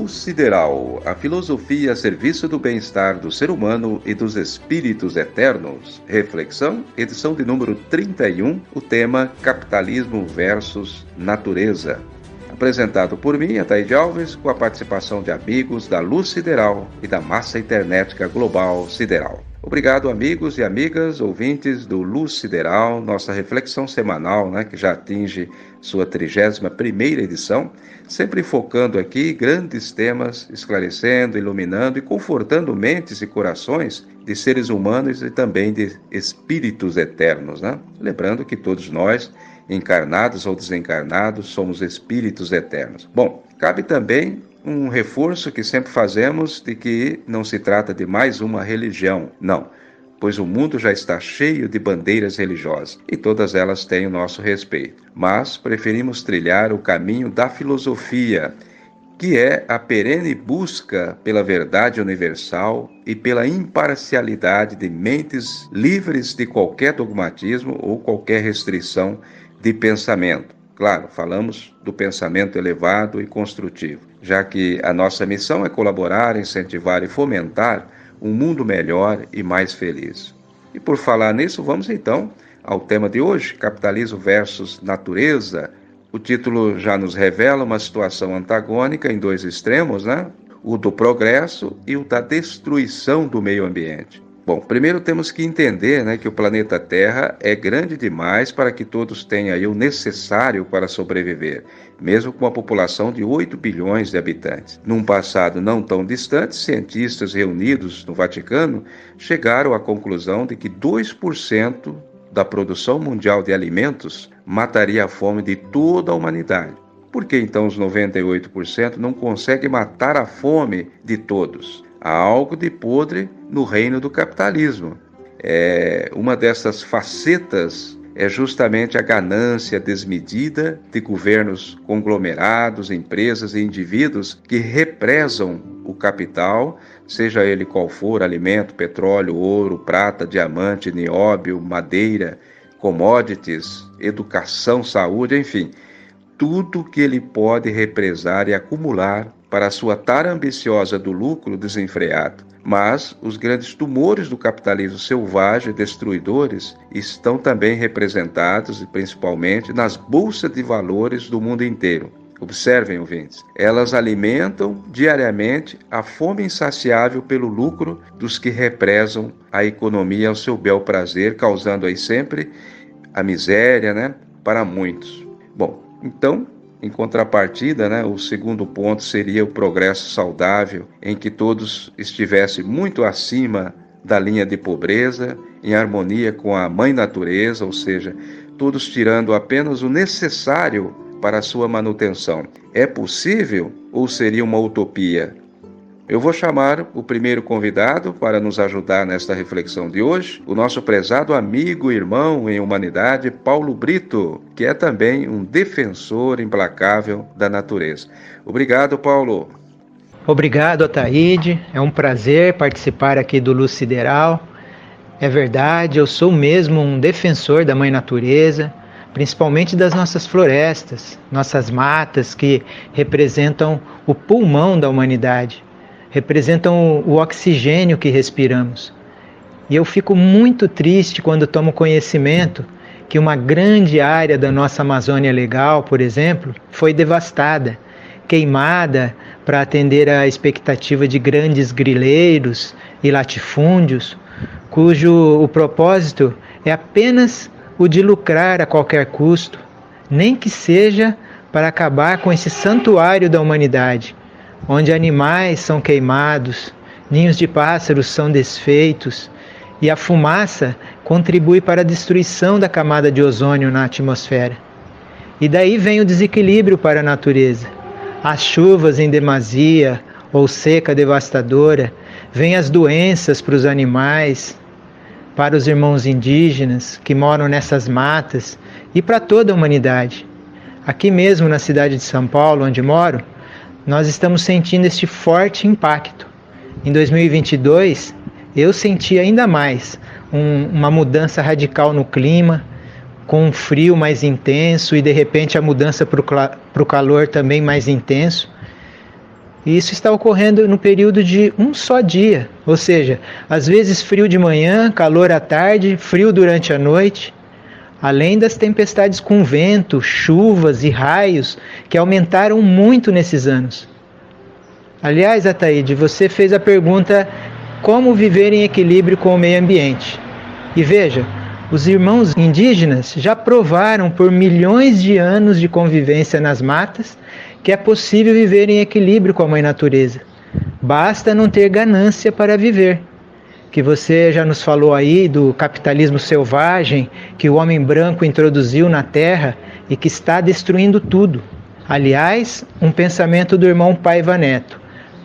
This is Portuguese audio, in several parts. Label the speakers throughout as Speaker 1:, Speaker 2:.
Speaker 1: Luz Sideral, a filosofia a serviço do bem-estar do ser humano e dos espíritos eternos. Reflexão, edição de número 31, o tema Capitalismo versus Natureza. Apresentado por mim, Ataíde Alves, com a participação de amigos da Luz Sideral e da Massa Internética Global Sideral. Obrigado, amigos e amigas, ouvintes do Luz Sideral, nossa reflexão semanal, que já atinge sua 31ª edição, sempre focando aqui grandes temas, esclarecendo, iluminando e confortando mentes e corações de seres humanos e também de espíritos eternos. Lembrando que todos nós, encarnados ou desencarnados, somos espíritos eternos. Bom, cabe também um reforço que sempre fazemos de que não se trata de mais uma religião, não, pois o mundo já está cheio de bandeiras religiosas e todas elas têm o nosso respeito. Mas preferimos trilhar o caminho da filosofia, que é a perene busca pela verdade universal e pela imparcialidade de mentes livres de qualquer dogmatismo ou qualquer restrição de pensamento. Claro, falamos do pensamento elevado e construtivo, já que a nossa missão é colaborar, incentivar e fomentar um mundo melhor e mais feliz. E por falar nisso, vamos então ao tema de hoje, Capitalismo versus Natureza. O título já nos revela uma situação antagônica em dois extremos, O do progresso e o da destruição do meio ambiente. Bom, primeiro temos que entender que o planeta Terra é grande demais para que todos tenham aí o necessário para sobreviver, mesmo com uma população de 8 bilhões de habitantes. Num passado não tão distante, cientistas reunidos no Vaticano chegaram à conclusão de que 2% da produção mundial de alimentos mataria a fome de toda a humanidade. Por que então os 98% não conseguem matar a fome de todos? Há algo de podre no reino do capitalismo. Uma dessas facetas é justamente a ganância desmedida de governos conglomerados, empresas e indivíduos que represam o capital, seja ele qual for, alimento, petróleo, ouro, prata, diamante, nióbio, madeira, commodities, educação, saúde, enfim, tudo que ele pode represar e acumular para a sua tara ambiciosa do lucro desenfreado. Mas os grandes tumores do capitalismo selvagem e destruidores estão também representados, principalmente, nas bolsas de valores do mundo inteiro. Observem, ouvintes, elas alimentam diariamente a fome insaciável pelo lucro dos que represam a economia ao seu bel prazer, causando aí sempre a miséria, para muitos. Bom, então, em contrapartida, o segundo ponto seria o progresso saudável, em que todos estivessem muito acima da linha de pobreza, em harmonia com a mãe natureza, ou seja, todos tirando apenas o necessário para a sua manutenção. É possível ou seria uma utopia? Eu vou chamar o primeiro convidado para nos ajudar nesta reflexão de hoje, o nosso prezado amigo e irmão em humanidade, Paulo Brito, que é também um defensor implacável da natureza. Obrigado, Paulo.
Speaker 2: Obrigado, Ataíde. É um prazer participar aqui do Luz Sideral. É verdade, eu sou mesmo um defensor da Mãe Natureza, principalmente das nossas florestas, nossas matas que representam o pulmão da humanidade. Representam o oxigênio que respiramos. E eu fico muito triste quando tomo conhecimento que uma grande área da nossa Amazônia Legal, por exemplo, foi devastada, queimada para atender à expectativa de grandes grileiros e latifúndios, cujo o propósito é apenas o de lucrar a qualquer custo, nem que seja para acabar com esse santuário da humanidade, onde animais são queimados, ninhos de pássaros são desfeitos e a fumaça contribui para a destruição da camada de ozônio na atmosfera. E daí vem o desequilíbrio para a natureza. As chuvas em demasia ou seca devastadora, vêm as doenças para os animais, para os irmãos indígenas que moram nessas matas e para toda a humanidade. Aqui mesmo na cidade de São Paulo, onde moro, nós estamos sentindo este forte impacto. Em 2022, eu senti ainda mais uma mudança radical no clima, com um frio mais intenso e de repente a mudança para o calor também mais intenso. E isso está ocorrendo no período de um só dia, ou seja, às vezes frio de manhã, calor à tarde, frio durante a noite, além das tempestades com vento, chuvas e raios que aumentaram muito nesses anos. Aliás, Ataíde, você fez a pergunta como viver em equilíbrio com o meio ambiente. E veja, os irmãos indígenas já provaram por milhões de anos de convivência nas matas que é possível viver em equilíbrio com a mãe natureza. Basta não ter ganância para viver. Que você já nos falou aí do capitalismo selvagem que o homem branco introduziu na Terra e que está destruindo tudo. Aliás, um pensamento do irmão Paiva Neto.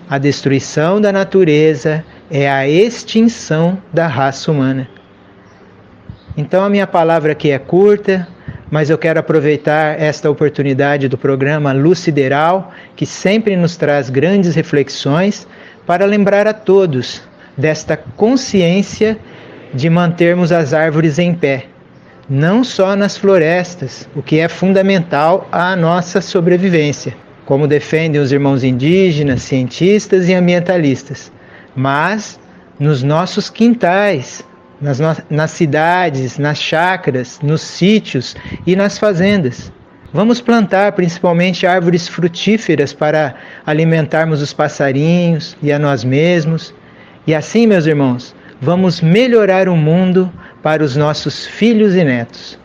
Speaker 2: A destruição da natureza é a extinção da raça humana. Então a minha palavra aqui é curta, mas eu quero aproveitar esta oportunidade do programa Luz Sideral, que sempre nos traz grandes reflexões, para lembrar a todos desta consciência de mantermos as árvores em pé, não só nas florestas, o que é fundamental à nossa sobrevivência, como defendem os irmãos indígenas, cientistas e ambientalistas, mas nos nossos quintais, nas cidades, nas chácaras, nos sítios e nas fazendas. Vamos plantar principalmente árvores frutíferas para alimentarmos os passarinhos e a nós mesmos. E assim, meus irmãos, vamos melhorar o mundo para os nossos filhos e netos.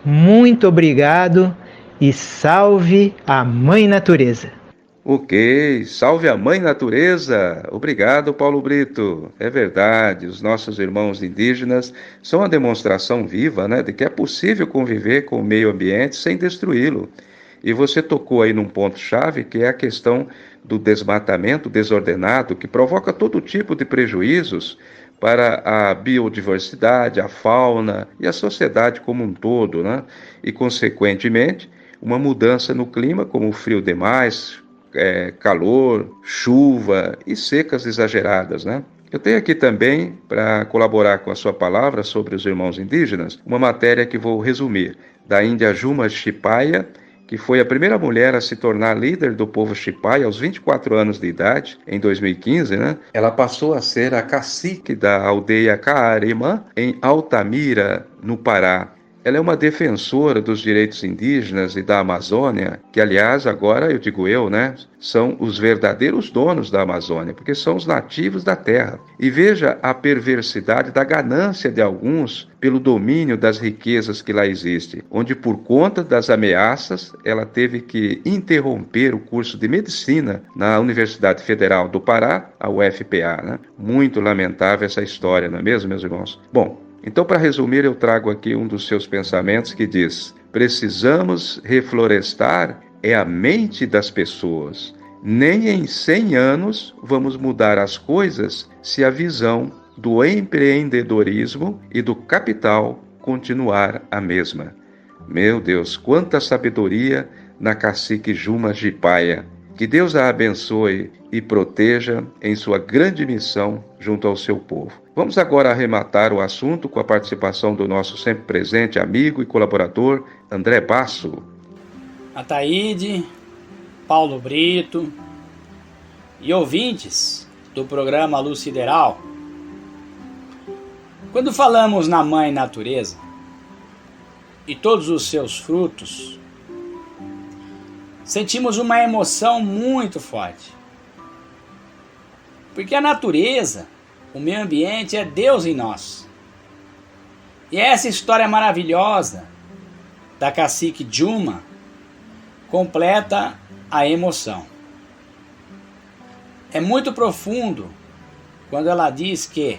Speaker 2: Muito obrigado e salve a Mãe Natureza!
Speaker 1: Ok, salve a Mãe Natureza! Obrigado, Paulo Brito. É verdade, os nossos irmãos indígenas são a demonstração viva, de que é possível conviver com o meio ambiente sem destruí-lo. E você tocou aí num ponto-chave, que é a questão do desmatamento desordenado, que provoca todo tipo de prejuízos para a biodiversidade, a fauna e a sociedade como um todo, E, consequentemente, uma mudança no clima, como o frio demais, calor, chuva e secas exageradas, Eu tenho aqui também, para colaborar com a sua palavra sobre os irmãos indígenas, uma matéria que vou resumir, da índia Juma Shipaya, que foi a primeira mulher a se tornar líder do povo Shipaya aos 24 anos de idade, em 2015, Ela passou a ser a cacique da aldeia Caarimã, em Altamira, no Pará. Ela é uma defensora dos direitos indígenas e da Amazônia, que, aliás, agora eu digo são os verdadeiros donos da Amazônia, porque são os nativos da terra. E veja a perversidade da ganância de alguns pelo domínio das riquezas que lá existem, onde, por conta das ameaças, ela teve que interromper o curso de medicina na Universidade Federal do Pará, a UFPA. Muito lamentável essa história, não é mesmo, meus irmãos? Bom, então, para resumir, eu trago aqui um dos seus pensamentos que diz: precisamos reflorestar a mente das pessoas. Nem em 100 anos vamos mudar as coisas se a visão do empreendedorismo e do capital continuar a mesma. Meu Deus, quanta sabedoria na cacique Juma Shipaya. Que Deus a abençoe e proteja em sua grande missão junto ao seu povo. Vamos agora arrematar o assunto com a participação do nosso sempre presente amigo e colaborador, André Basso.
Speaker 3: Ataíde, Paulo Brito e ouvintes do programa Luz Sideral. Quando falamos na Mãe Natureza e todos os seus frutos, sentimos uma emoção muito forte. Porque a natureza, o meio ambiente, é Deus em nós. E essa história maravilhosa da cacique Juma completa a emoção. É muito profundo quando ela diz que,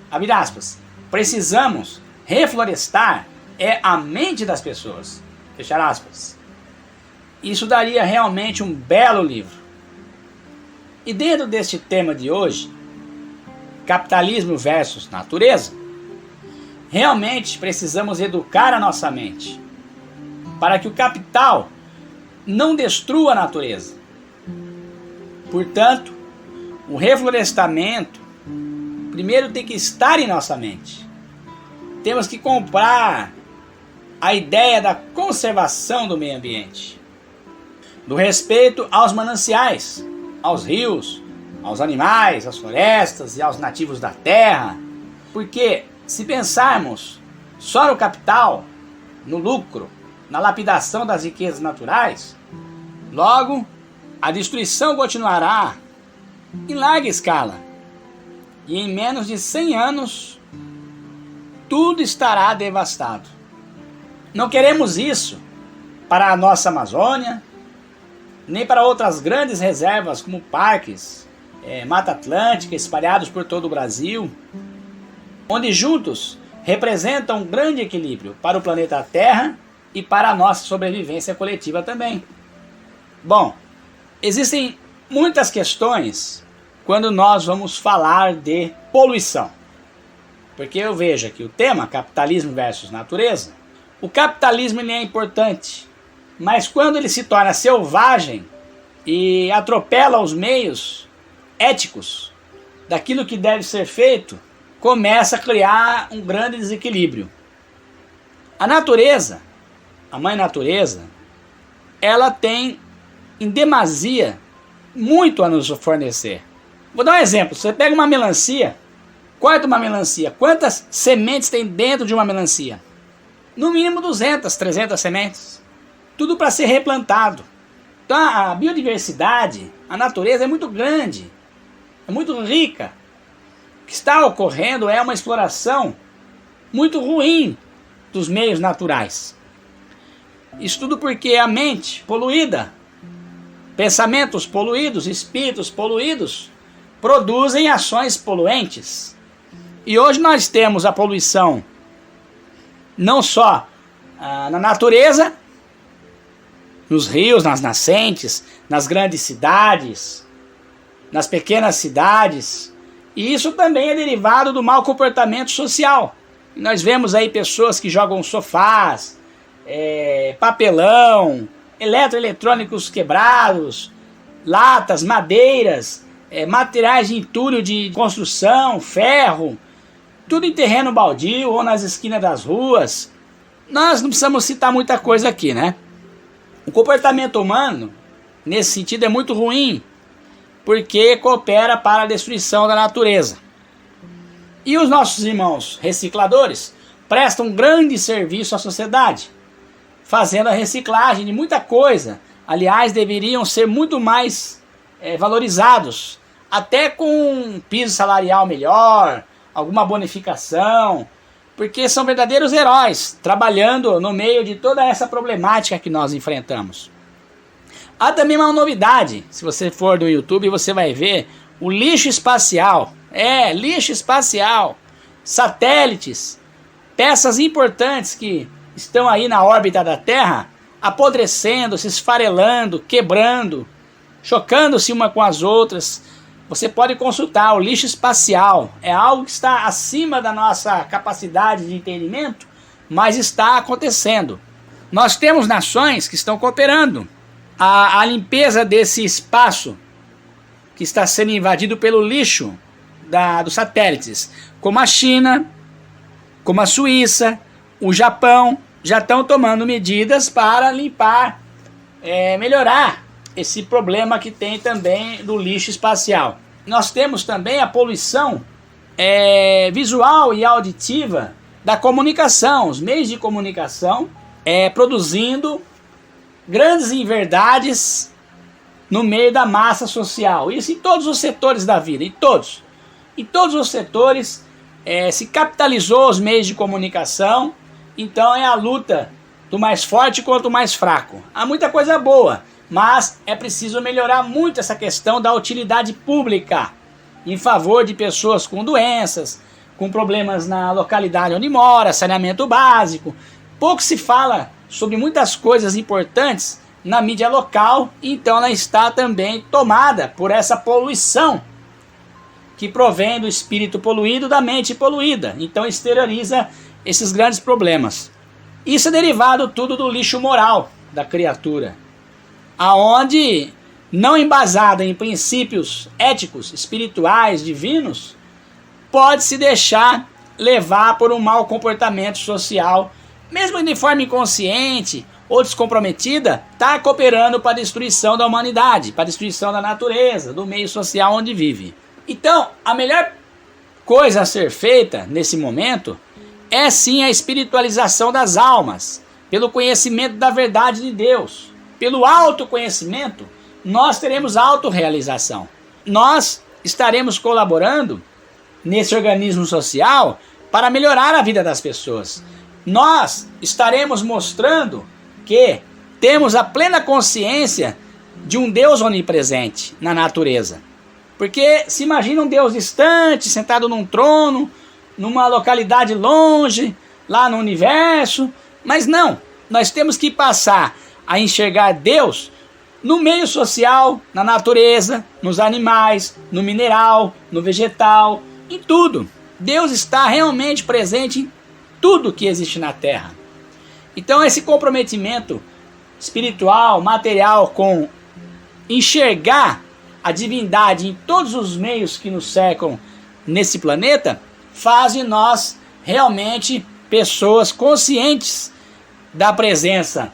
Speaker 3: abre aspas, precisamos reflorestar a mente das pessoas. Fechar aspas. Isso daria realmente um belo livro. E dentro deste tema de hoje, capitalismo versus natureza, realmente precisamos educar a nossa mente para que o capital não destrua a natureza. Portanto, o reflorestamento primeiro tem que estar em nossa mente. Temos que comprar a ideia da conservação do meio ambiente, do respeito aos mananciais, aos rios, aos animais, às florestas e aos nativos da terra. Porque se pensarmos só no capital, no lucro, na lapidação das riquezas naturais, logo a destruição continuará em larga escala. E em menos de 100 anos, tudo estará devastado. Não queremos isso para a nossa Amazônia, nem para outras grandes reservas como parques, Mata Atlântica, espalhados por todo o Brasil, onde juntos representam um grande equilíbrio para o planeta Terra e para a nossa sobrevivência coletiva também. Bom, existem muitas questões quando nós vamos falar de poluição. Porque eu vejo aqui o tema capitalismo versus natureza. O capitalismo ele é importante, mas quando ele se torna selvagem e atropela os meios éticos daquilo que deve ser feito, começa a criar um grande desequilíbrio. A natureza, a mãe natureza, ela tem em demasia muito a nos fornecer. Vou dar um exemplo. Você pega uma melancia, corta uma melancia. Quantas sementes tem dentro de uma melancia? No mínimo 200, 300 sementes. Tudo para ser replantado. Então a biodiversidade, a natureza é muito grande, é muito rica. O que está ocorrendo é uma exploração muito ruim dos meios naturais. Isso tudo porque a mente poluída, pensamentos poluídos, espíritos poluídos, produzem ações poluentes. E hoje nós temos a poluição não só na natureza, nos rios, nas nascentes, nas grandes cidades, nas pequenas cidades. E isso também é derivado do mau comportamento social. E nós vemos aí pessoas que jogam sofás, papelão, eletroeletrônicos quebrados, latas, madeiras, materiais de entulho de construção, ferro, tudo em terreno baldio ou nas esquinas das ruas. Nós não precisamos citar muita coisa aqui, né? O comportamento humano, nesse sentido, é muito ruim, porque coopera para a destruição da natureza. E os nossos irmãos recicladores prestam um grande serviço à sociedade, fazendo a reciclagem de muita coisa. Aliás, deveriam ser muito mais valorizados, até com um piso salarial melhor, alguma bonificação, porque são verdadeiros heróis, trabalhando no meio de toda essa problemática que nós enfrentamos. Há também uma novidade, se você for do YouTube, você vai ver o lixo espacial. Lixo espacial, satélites, peças importantes que estão aí na órbita da Terra, apodrecendo, se esfarelando, quebrando, chocando-se uma com as outras. Você pode consultar o lixo espacial. É algo que está acima da nossa capacidade de entendimento, mas está acontecendo. Nós temos nações que estão cooperando. A limpeza desse espaço que está sendo invadido pelo lixo dos satélites, como a China, como a Suíça, o Japão, já estão tomando medidas para limpar, melhorar esse problema que tem também do lixo espacial. Nós temos também a poluição visual e auditiva da comunicação, os meios de comunicação produzindo grandes inverdades no meio da massa social. Isso em todos os setores da vida, em todos os setores se capitalizou os meios de comunicação. Então é a luta do mais forte contra o mais fraco. Há muita coisa boa, mas é preciso melhorar muito essa questão da utilidade pública em favor de pessoas com doenças, com problemas na localidade onde mora, saneamento básico. Pouco se fala sobre muitas coisas importantes na mídia local, então ela está também tomada por essa poluição que provém do espírito poluído, da mente poluída. Então exterioriza esses grandes problemas. Isso é derivado tudo do lixo moral da criatura, aonde, não embasada em princípios éticos, espirituais, divinos, pode se deixar levar por um mau comportamento social, mesmo de forma inconsciente ou descomprometida, está cooperando para a destruição da humanidade, para a destruição da natureza, do meio social onde vive. Então, a melhor coisa a ser feita nesse momento é sim a espiritualização das almas, pelo conhecimento da verdade de Deus. Pelo autoconhecimento, nós teremos autorrealização. Nós estaremos colaborando nesse organismo social para melhorar a vida das pessoas. Nós estaremos mostrando que temos a plena consciência de um Deus onipresente na natureza. Porque se imagina um Deus distante, sentado num trono, numa localidade longe, lá no universo, mas não, nós temos que passar a enxergar Deus no meio social, na natureza, nos animais, no mineral, no vegetal, em tudo. Deus está realmente presente em tudo que existe na Terra. Então esse comprometimento espiritual, material, com enxergar a divindade em todos os meios que nos cercam nesse planeta, faz de nós realmente pessoas conscientes da presença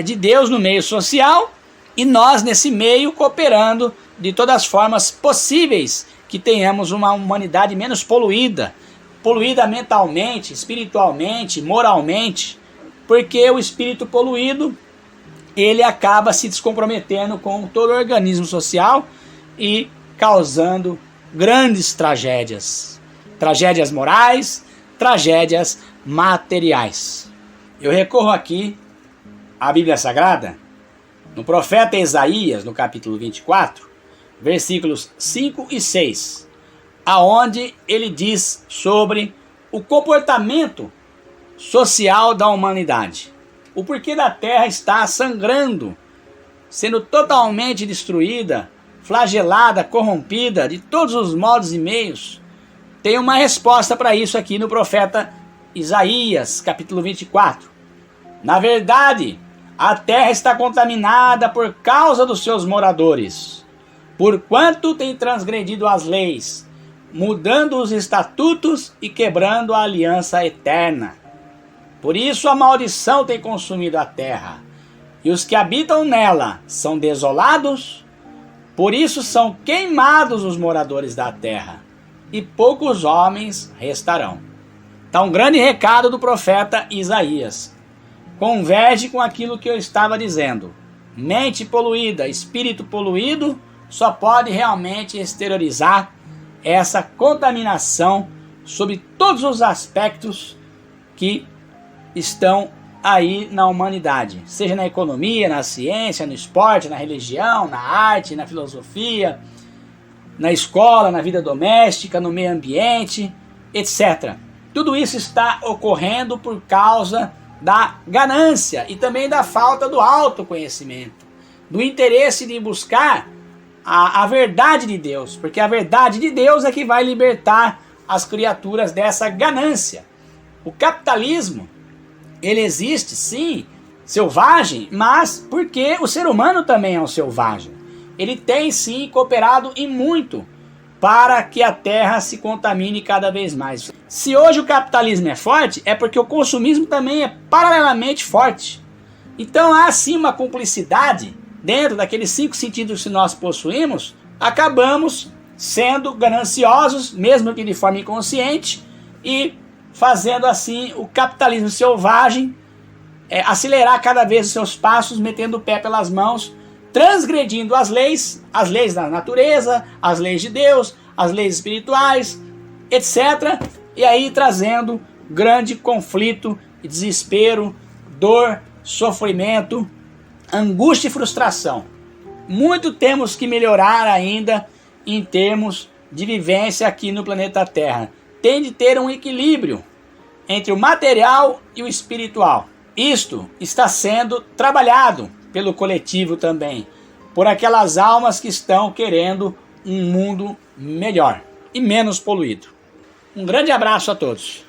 Speaker 3: de Deus no meio social, e nós nesse meio cooperando de todas as formas possíveis que tenhamos uma humanidade menos poluída mentalmente, espiritualmente, moralmente, porque o espírito poluído, ele acaba se descomprometendo com todo o organismo social e causando grandes tragédias. Tragédias morais, tragédias materiais. Eu recorro aqui à Bíblia Sagrada, no profeta Isaías, no capítulo 24, versículos 5 e 6, aonde ele diz sobre o comportamento social da humanidade. O porquê da terra está sangrando, sendo totalmente destruída, flagelada, corrompida de todos os modos e meios. Tem uma resposta para isso aqui no profeta Isaías, capítulo 24. Na verdade, a terra está contaminada por causa dos seus moradores, porquanto tem transgredido as leis, mudando os estatutos e quebrando a aliança eterna. Por isso a maldição tem consumido a terra, e os que habitam nela são desolados. Por isso são queimados os moradores da terra, e poucos homens restarão. Está um grande recado do profeta Isaías. Converge com aquilo que eu estava dizendo. Mente poluída, espírito poluído, só pode realmente exteriorizar essa contaminação sobre todos os aspectos que estão aí na humanidade, seja na economia, na ciência, no esporte, na religião, na arte, na filosofia, na escola, na vida doméstica, no meio ambiente, etc. Tudo isso está ocorrendo por causa da ganância e também da falta do autoconhecimento, do interesse de buscar a verdade de Deus, porque a verdade de Deus é que vai libertar as criaturas dessa ganância. O capitalismo, ele existe sim, selvagem, mas porque o ser humano também é um selvagem. Ele tem sim cooperado e muito para que a terra se contamine cada vez mais. Se hoje o capitalismo é forte, é porque o consumismo também é paralelamente forte. Então há sim uma cumplicidade dentro daqueles 5 sentidos que nós possuímos. Acabamos sendo gananciosos, mesmo que de forma inconsciente, e fazendo assim o capitalismo selvagem acelerar cada vez os seus passos, metendo o pé pelas mãos, transgredindo as leis da natureza, as leis de Deus, as leis espirituais, etc. E aí trazendo grande conflito, desespero, dor, sofrimento, angústia e frustração. Muito temos que melhorar ainda em termos de vivência aqui no planeta Terra. Tem de ter um equilíbrio entre o material e o espiritual. Isto está sendo trabalhado pelo coletivo também, por aquelas almas que estão querendo um mundo melhor e menos poluído. Um grande abraço a todos.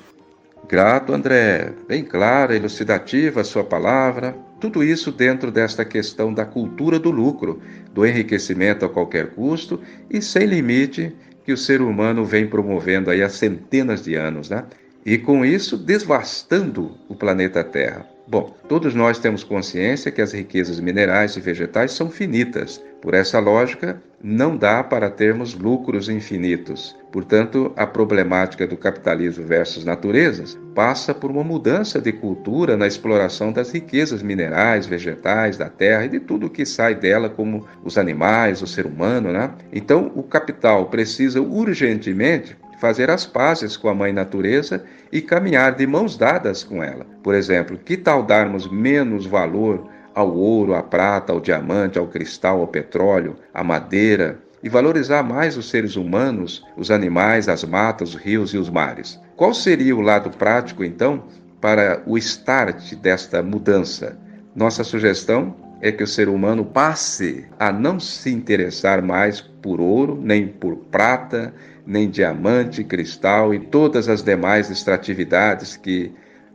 Speaker 1: Grato, André. Bem clara, elucidativa a sua palavra. Tudo isso dentro desta questão da cultura do lucro, do enriquecimento a qualquer custo e sem limite que o ser humano vem promovendo aí há centenas de anos, né? E com isso devastando o planeta Terra. Bom, todos nós temos consciência que as riquezas minerais e vegetais são finitas. Por essa lógica, não dá para termos lucros infinitos. Portanto, a problemática do capitalismo versus naturezas passa por uma mudança de cultura na exploração das riquezas minerais, vegetais, da terra e de tudo que sai dela, como os animais, o ser humano, né? Então, o capital precisa urgentemente fazer as pazes com a mãe natureza e caminhar de mãos dadas com ela. Por exemplo, que tal darmos menos valor ao ouro, à prata, ao diamante, ao cristal, ao petróleo, à madeira e valorizar mais os seres humanos, os animais, as matas, os rios e os mares? Qual seria o lado prático, então, para o start desta mudança? Nossa sugestão é que o ser humano passe a não se interessar mais por ouro, nem por prata, nem diamante, cristal e todas as demais extratividades que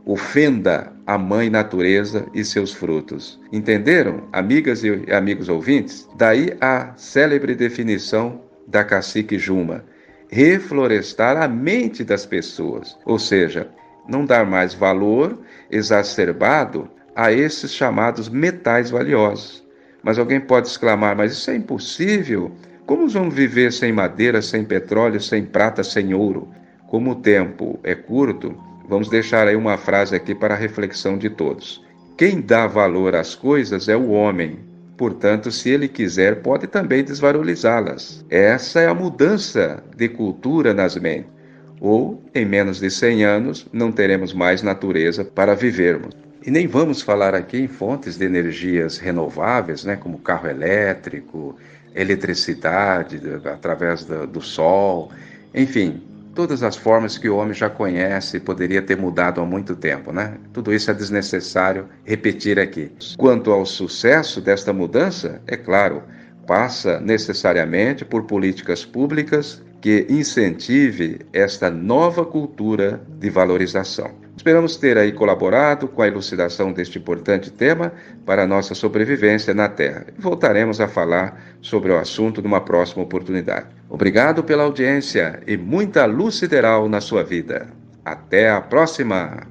Speaker 1: ofenda a mãe natureza e seus frutos. Entenderam, amigas e amigos ouvintes? Daí a célebre definição da cacique Juma: reflorestar a mente das pessoas, ou seja, não dar mais valor exacerbado a esses chamados metais valiosos. Mas alguém pode exclamar: mas isso é impossível. Como vamos viver sem madeira, sem petróleo, sem prata, sem ouro? Como o tempo é curto, vamos deixar aí uma frase aqui para a reflexão de todos. Quem dá valor às coisas é o homem. Portanto, se ele quiser, pode também desvalorizá-las. Essa é a mudança de cultura nas mentes. Ou, em menos de 100 anos, não teremos mais natureza para vivermos. E nem vamos falar aqui em fontes de energias renováveis, né, como carro elétrico, eletricidade através do sol, enfim, todas as formas que o homem já conhece e poderia ter mudado há muito tempo, né? Tudo isso é desnecessário repetir aqui. Quanto ao sucesso desta mudança, é claro, passa necessariamente por políticas públicas que incentive esta nova cultura de valorização. Esperamos ter aí colaborado com a elucidação deste importante tema para a nossa sobrevivência na Terra. Voltaremos a falar sobre o assunto numa próxima oportunidade. Obrigado pela audiência e muita luz sideral na sua vida. Até a próxima!